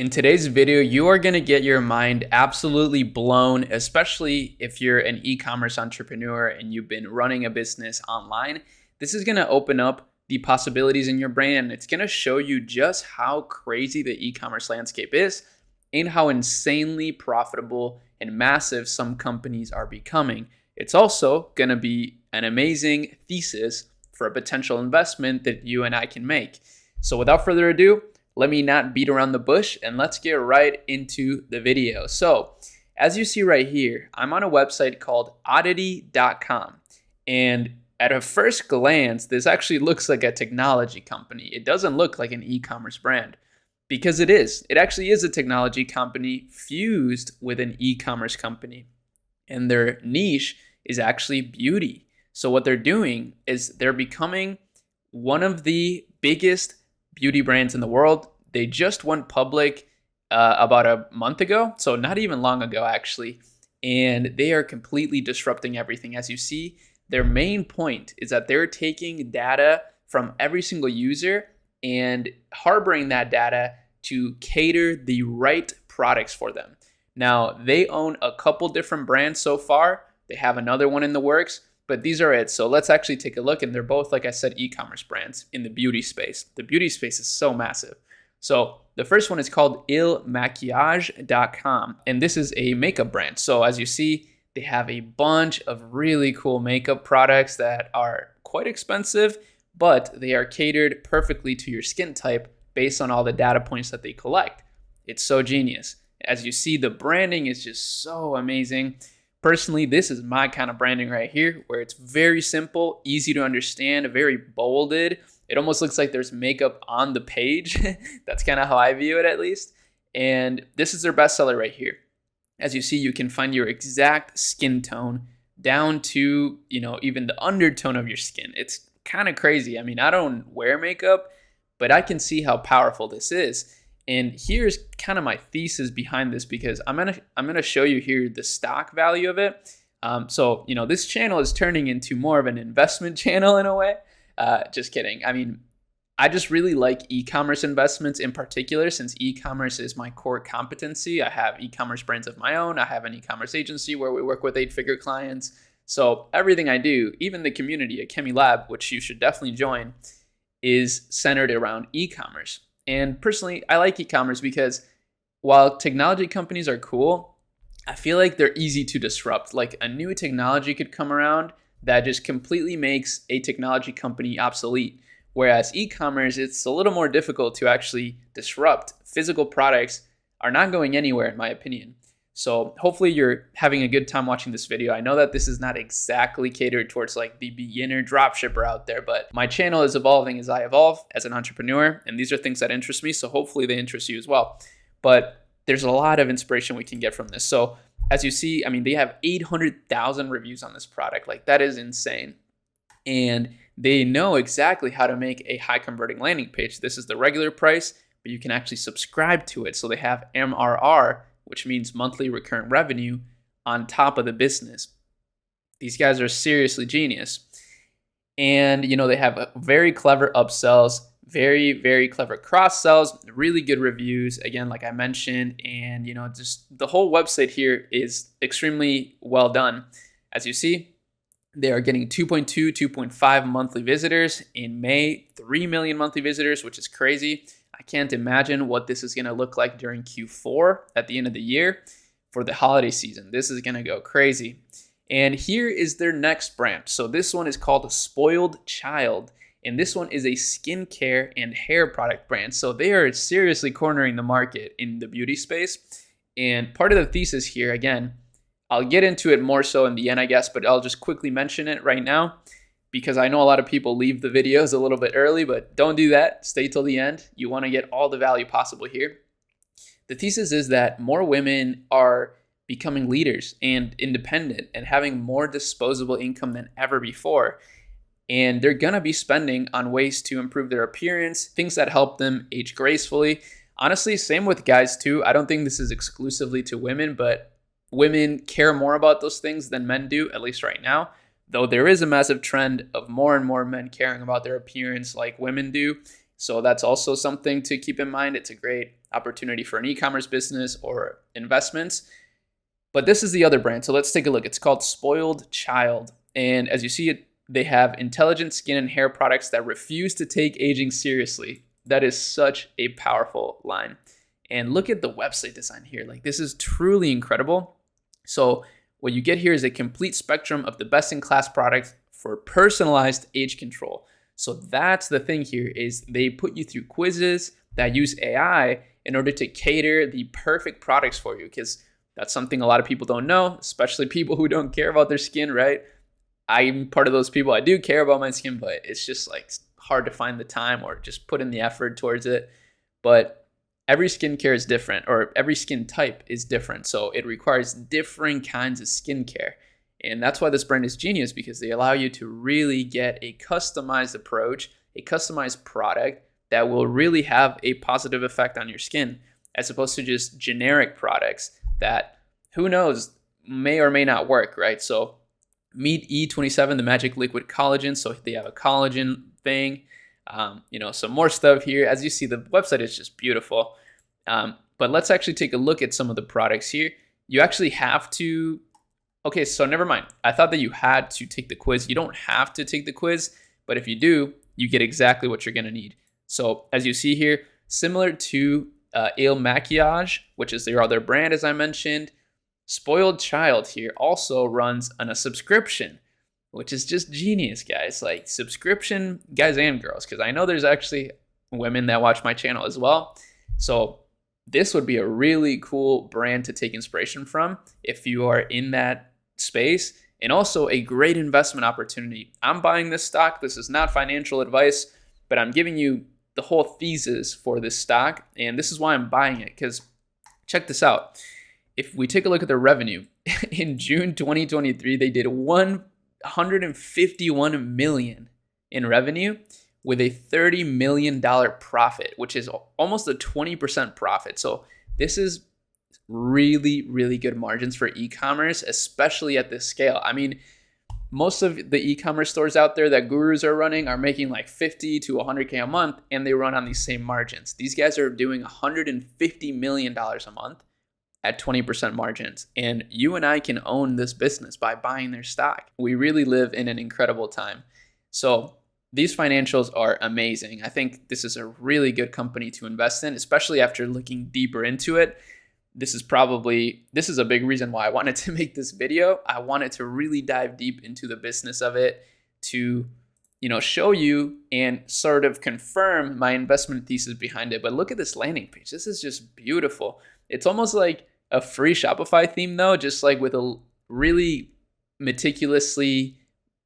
In today's video, you are going to get your mind absolutely blown, especially if you're an e-commerce entrepreneur and you've been running a business online. This is going to open up the possibilities in your brain, and it's going to show you just how crazy the e-commerce landscape is and how insanely profitable and massive some companies are becoming. It's also going to be an amazing thesis for a potential investment that you and I can make. So without further ado, let me not beat around the bush and let's get right into the video. So as you see right here, I'm on a website called oddity.com. And at a first glance, this actually looks like a technology company. It doesn't look like an e-commerce brand because it is. It actually is a technology company fused with an e-commerce company. And their niche is actually beauty. So what they're doing is they're becoming one of the biggest beauty brands in the world. They just went public about a month ago, so not even long ago actually, and they are completely disrupting everything. As you see, their main point is that they're taking data from every single user and harboring that data to cater the right products for them. Now, they own a couple different brands so far. They have another one in the works, but these are it. So let's actually take a look. And they're both, like I said, e-commerce brands in the beauty space. The beauty space is so massive. So the first one is called ilmaquillage.com. And this is a makeup brand. So as you see, they have a bunch of really cool makeup products that are quite expensive, but they are catered perfectly to your skin type based on all the data points that they collect. It's so genius. As you see, the branding is just so amazing. Personally, this is my kind of branding right here, where it's very simple, easy to understand, very bolded. It almost looks like there's makeup on the page. That's kind of how I view it, at least. And this is their bestseller right here. As you see, you can find your exact skin tone down to, even the undertone of your skin. It's kind of crazy. I mean, I don't wear makeup, but I can see how powerful this is. And here's kind of my thesis behind this, because I'm gonna show you here the stock value of it. So this channel is turning into more of an investment channel in a way. Just kidding. I mean, I just really like e-commerce investments in particular, since e-commerce is my core competency. I have e-commerce brands of my own. I have an e-commerce agency where we work with 8-figure clients. So everything I do, even the community at Chemi Lab, which you should definitely join, is centered around e-commerce. And personally, I like e-commerce because while technology companies are cool, I feel like they're easy to disrupt. Like a new technology could come around that just completely makes a technology company obsolete. Whereas e-commerce, it's a little more difficult to actually disrupt. Physical products are not going anywhere, in my opinion. So hopefully you're having a good time watching this video. I know that this is not exactly catered towards like the beginner dropshipper out there, but my channel is evolving as I evolve as an entrepreneur, and these are things that interest me, so hopefully they interest you as well. But there's a lot of inspiration we can get from this. So as you see, I mean, they have 800,000 reviews on this product. Like, that is insane. And they know exactly how to make a high converting landing page. This is the regular price, but you can actually subscribe to it. So they have MRR, which means monthly recurrent revenue, on top of the business. These guys are seriously genius. And, they have very clever upsells, very, very clever cross sells, really good reviews, again, like I mentioned. And, just the whole website here is extremely well done. As you see, they are getting 2.2, 2.5 monthly visitors. In May, 3 million monthly visitors, which is crazy. I can't imagine what this is going to look like during Q4 at the end of the year for the holiday season. This is going to go crazy. And here is their next brand. So this one is called Spoiled Child. And this one is a skincare and hair product brand. So they are seriously cornering the market in the beauty space. And part of the thesis here, again, I'll get into it more so in the end, I guess, but I'll just quickly mention it right now, because I know a lot of people leave the videos a little bit early, but don't do that. Stay till the end. You want to get all the value possible here. The thesis is that more women are becoming leaders and independent and having more disposable income than ever before. And they're going to be spending on ways to improve their appearance, things that help them age gracefully. Honestly, same with guys too. I don't think this is exclusively to women, but women care more about those things than men do, at least right now. Though there is a massive trend of more and more men caring about their appearance like women do. So that's also something to keep in mind. It's a great opportunity for an e-commerce business or investments. But this is the other brand. So let's take a look. It's called Spoiled Child. And as you see, they have intelligent skin and hair products that refuse to take aging seriously. That is such a powerful line. And look at the website design here. Like, this is truly incredible. So what you get here is a complete spectrum of the best-in-class products for personalized age control. So that's the thing here, is they put you through quizzes that use AI in order to cater the perfect products for you, because that's something a lot of people don't know, especially people who don't care about their skin, right? I'm part of those people. I do care about my skin, but it's just like hard to find the time or just put in the effort towards it. But every skincare is different, or every skin type is different. So it requires different kinds of skincare. And that's why this brand is genius, because they allow you to really get a customized approach, a customized product that will really have a positive effect on your skin, as opposed to just generic products that, who knows, may or may not work, right? So meet E27, the magic liquid collagen. So they have a collagen thing, some more stuff here. As you see, the website is just beautiful. But let's actually take a look at some of the products here. You actually have to, okay, so never mind. I thought that you had to take the quiz. You don't have to take the quiz, but if you do, you get exactly what you're gonna need. So as you see here, similar to Il Maquillage, which is their other brand, as I mentioned, Spoiled Child here also runs on a subscription, which is just genius, guys. Like, subscription, guys and girls, because I know there's actually women that watch my channel as well. So this would be a really cool brand to take inspiration from if you are in that space, and also a great investment opportunity. I'm buying this stock. This is not financial advice, but I'm giving you the whole thesis for this stock, and this is why I'm buying it, because check this out. If we take a look at their revenue, in June 2023, they did $151 million in revenue with a $30 million profit, which is almost a 20% profit. So this is really, really good margins for e-commerce, especially at this scale. I mean, most of the e-commerce stores out there that gurus are running are making like 50 to 100K a month, and they run on these same margins. These guys are doing $150 million a month at 20% margins. And you and I can own this business by buying their stock. We really live in an incredible time. So these financials are amazing. I think this is a really good company to invest in, especially after looking deeper into it. This is a big reason why I wanted to make this video. I wanted to really dive deep into the business of it to, show you and sort of confirm my investment thesis behind it. But look at this landing page. This is just beautiful. It's almost like a free Shopify theme though, just like with a really meticulously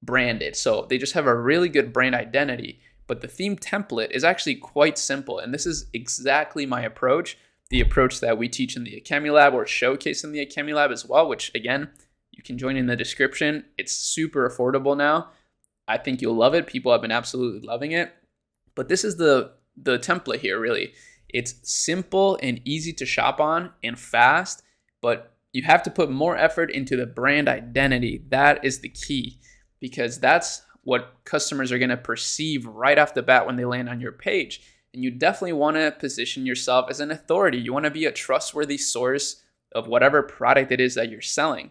branded. So they just have a really good brand identity, but the theme template is actually quite simple. And this is exactly my approach, the approach that we teach in the Ecommerce Lab or showcase in the Ecommerce Lab as well, which again, you can join in the description. It's super affordable now. I think you'll love it. People have been absolutely loving it. But this is the template here, really. It's simple and easy to shop on and fast, but you have to put more effort into the brand identity. That is the key, because that's what customers are going to perceive right off the bat when they land on your page. And you definitely want to position yourself as an authority. You want to be a trustworthy source of whatever product it is that you're selling.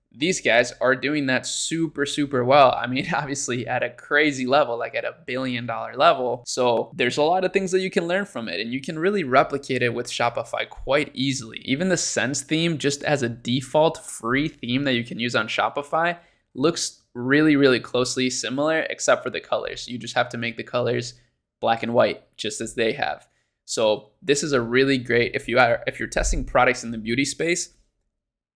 These guys are doing that super, super well. I mean, obviously at a crazy level, like at $1 billion level. So there's a lot of things that you can learn from it, and you can really replicate it with Shopify quite easily. Even the Sense theme, just as a default free theme that you can use on Shopify, looks really, really closely similar, except for the colors. You just have to make the colors black and white, just as they have. So this is a really great, if you're testing products in the beauty space,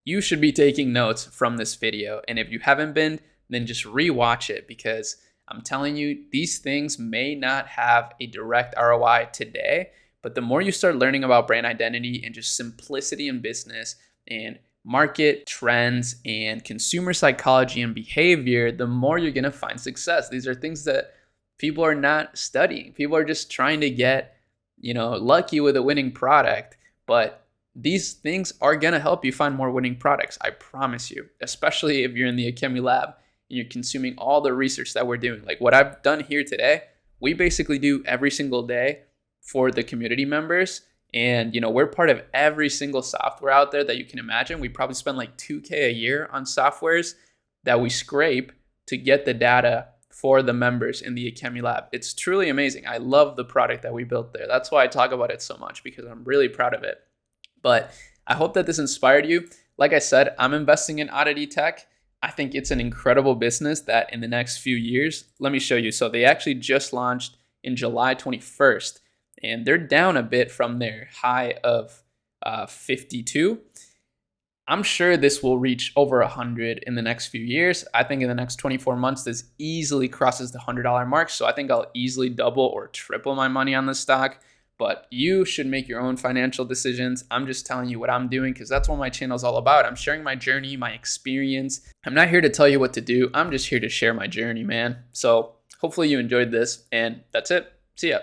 you should be taking notes from this video. And if you haven't been, then just rewatch it, because I'm telling you, these things may not have a direct ROI today, but the more you start learning about brand identity and just simplicity in business and market trends and consumer psychology and behavior, the more you're going to find success. These are things that people are not studying. People are just trying to get, lucky with a winning product, but these things are going to help you find more winning products. I promise you, especially if you're in the Ecommerce Lab and you're consuming all the research that we're doing. Like what I've done here today, we basically do every single day for the community members. And, we're part of every single software out there that you can imagine. We probably spend like 2K a year on softwares that we scrape to get the data for the members in the Ecommerce Lab. It's truly amazing. I love the product that we built there. That's why I talk about it so much, because I'm really proud of it. But I hope that this inspired you. Like I said, I'm investing in Oddity Tech. I think it's an incredible business that in the next few years, let me show you. So they actually just launched in July 21st, and they're down a bit from their high of 52. I'm sure this will reach over 100 in the next few years. I think in the next 24 months, this easily crosses the $100 mark. So I think I'll easily double or triple my money on this stock. But you should make your own financial decisions. I'm just telling you what I'm doing because that's what my channel is all about. I'm sharing my journey, my experience. I'm not here to tell you what to do. I'm just here to share my journey, man. So hopefully you enjoyed this, and that's it. See ya.